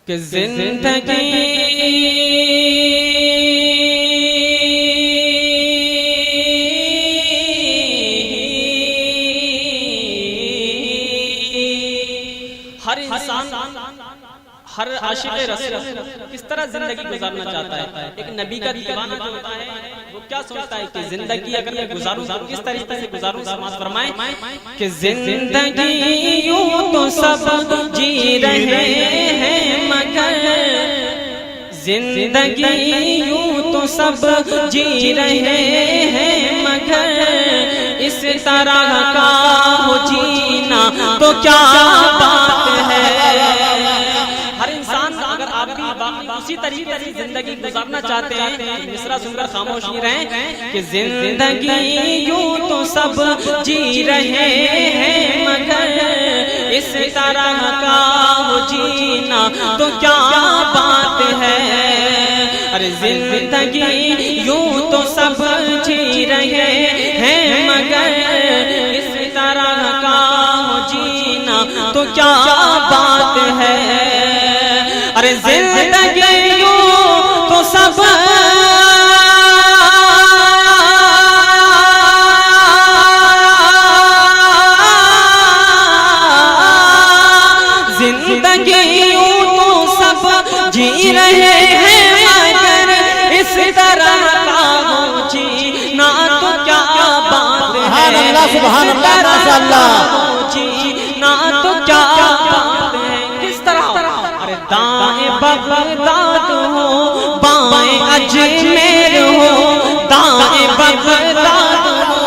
کہ زندگی ہر انسان، ہر عاشق رسول کس طرح زندگی گزارنا چاہتا ہے. ایک نبی کا دیوانہ جو ہوتا ہے وہ کیا سوچتا ہے کہ زندگی اگر میں گزاروں تو کس طریقے سے گزاروں. سماعت فرمائیں کہ زندگی یوں تو سب جی رہے ہیں مگر زندگی یوں تو سب جی رہے ہیں مگر اس طرح کا ہو جینا تو کیا بات ہے. ہر انسان اگر آپ بھی اسی طریقے سے زندگی گزارنا چاہتے ہیں مصرع سن کر خاموش نہیں رہیں کہ زندگی یوں تو سب جی رہے ہیں مگر اس طرح کا ہو جینا تو کیا بات ہے. ارے زندگی یوں تو سب جی رہے ہیں مگر اس طرح کا ہو جینا تو کیا بات ہے. ارے زندگی یوں تو سب زندگی یوں تو سب جی رہے ہیں مگر اس طرح کا ہو جینا تو کیا بات ہے. سبحان اللہ ماشاء اللہ. جینا تو کیا بات ہے. کس طرح؟ ارے دائیں بغداد ہو بائیں اجمیر ہو، دائیں بغداد ہو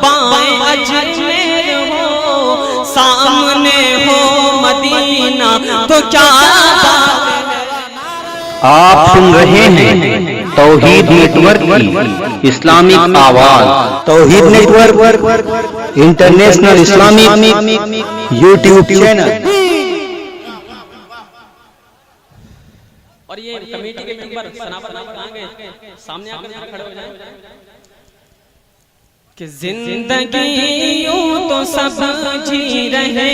بائیں اجمیر ہو، سامنے ہو مدینہ تو کیا بات ہے. آپ سن رہے ہیں توحید نیٹ ورک کی اسلامک آواز. Tawheed network international Islamic YouTube channel. اور یہ کمیٹی کے ممبر سنابر نام کہاں گئے؟ سامنے آ کر کھڑے ہو جائیں کہ زندگی یوں تو سب جی رہے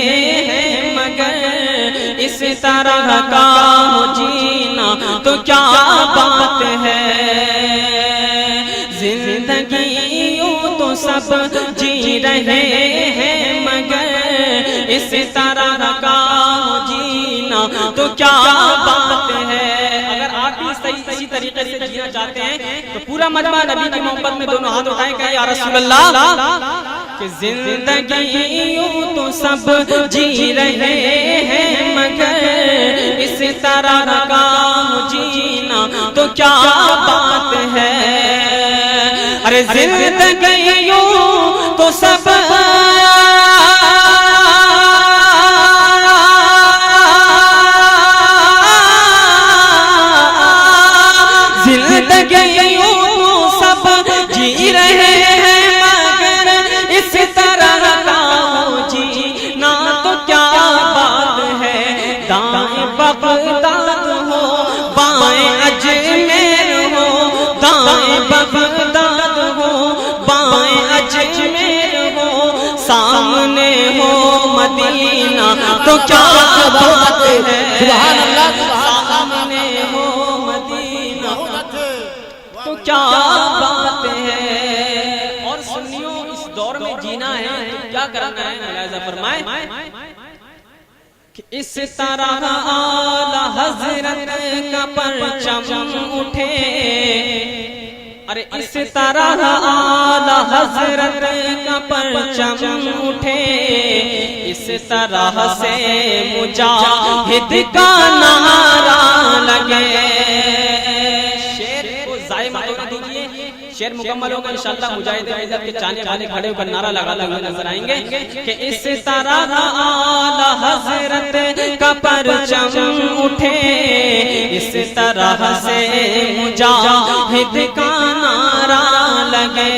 ہیں مگر اس طرح کا ہو جینا تو کیا بات ہے. زندگی یوں تو سب جی رہے ہیں مگر اس طرح کا ہو جینا تو کیا بات ہے. اگر آپ بھی صحیح طریقے سے جینا چاہتے ہیں تو پورا مجمع نبی کی محبت میں دونوں ہاتھ اٹھائیں کہ یا رسول اللہ کہ زندگی یوں تو سب جی رہے ہیں مگر اس طرح کا ہو جینا تو کیا بات ہے. ارے زندگی یوں تو سب زندگی یوں تو سب جی رہے ہیں مگر اس طرح کا ہو جینا تو کیا بات ہے. دائیں بغداد ہو بائیں اجمیر ہو، دائیں بغداد ہو بائیں اجمیر ہو، سامنے ہو مدینہ تو کیا بات ہے. سبحان اللہ. سامنے ہو مدینہ تو کیا بات ہے. اور سنیوں اس دور میں جینا ہے تو کیا کرنا ہے. ملاحظہ فرمائیں کہ اس طرح اعلی حضرت کا پرچم اٹھے. ارے اس طرح اعلی حضرت کا پرچم اٹھے، اس طرح سے مجاہد کا نعرہ لگے. شعر کو ضائع مت ہونے دیجیے. شعر مکمل ہوگا انشاءاللہ مجاہد ملت کے چاہنے والے کھڑے ہو کر نعرہ لگاتے ہوئے نظر آئیں گے کہ اس طرح اعلی حضرت کا پرچم اٹھے، اس طرح سے مجاہد کا نعرہ لگے.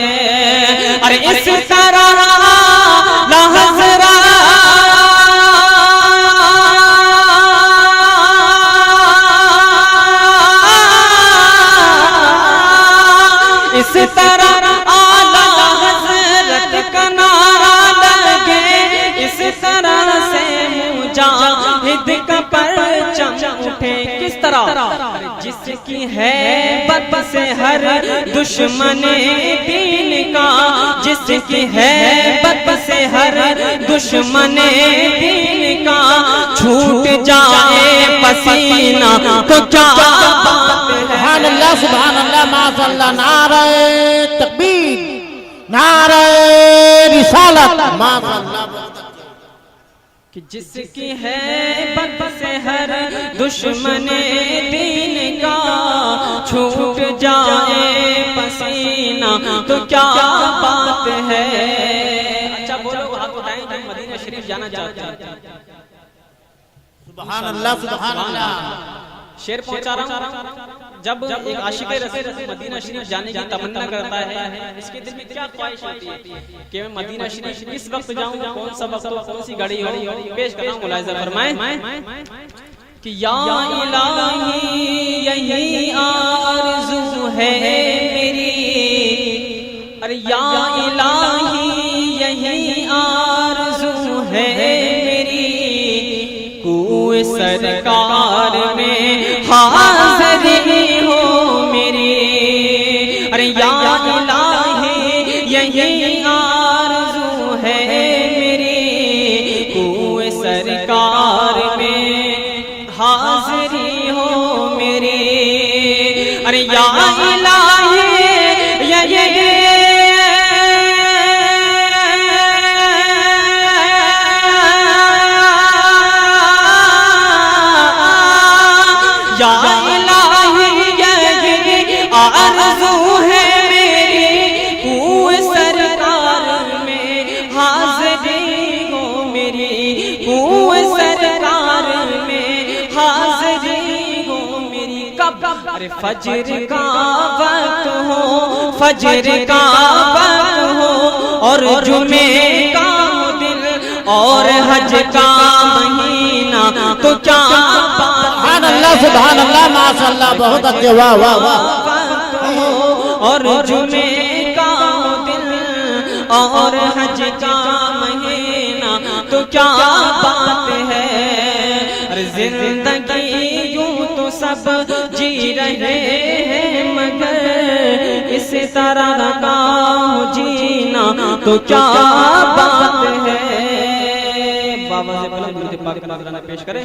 ارے اس طرح اعلی حضرت اس طرح اعلی حضرت کا نعرہ لگے، اس طرح سے مجاہد کا طرح جس کی ہے بد سے ہر دشمن دین کا، جس کی ہے بد سے ہر دشمن دین کا، چھوٹ جائے پسینہ تو کیا بات ہے۔ سبحان اللہ سبحان اللہ ماشاء اللہ، نعرہ تکبیر، نعرہ رسالت، ماشاء اللہ۔ کہ جس کی ہے بد سے ہر دشمن دین کا، چھوٹ جائے پسینہ تو کیا بات ہے۔ اچھا بولو، ہاتھ اٹھائیں جو مدینہ شریف جانا چاہتے ہیں۔ سبحان اللہ سبحان اللہ۔ شعر پہنچا رہا ہوں، جب ایک عاشق رسول مدینہ شریف جانے کی تمنا کرتا ہے، اس کے دل میں کیا خواہش ہوتی ہے کہ میں مدینہ شریف کس وقت جاؤں، کون سا وقت ہو، کون سی گھڑی ہو۔ پیش کرنا ملاحظہ فرمائیں کہ یا الہی یہی آرزو ہے میری، ارے یا الہی یہی آرزو ہے میری، کوئے سرکار میں حاضری ہو میری، ارے یا الہی یہی آرزو ہے میری، کوئے سرکار میں حاضری ہو میری، ارے یا الہی یہی آرزو ہے میری، کوئے سرکار میں حاضری ہو میری، کوئے سرکار میں حاضری ہو میری۔ کب؟ ارے فجر کا وقت ہو، فجر کا وقت ہو، اور جمعے کا دن اور حج کا مہینہ تو کیا بات۔ سبحان اللہ سبحان اللہ ماشاء اللہ، بہت اچھے، واہ واہ واہ۔ اور جمعے کا دن اور حج کا مہینہ تو کیا بات ہے۔ زندگی یوں تو سب جی رہے ہیں، مگر اس طرح کا جینا تو کیا بات ہے۔ بابا سے بلند درود پاک نذرانہ پیش کریں۔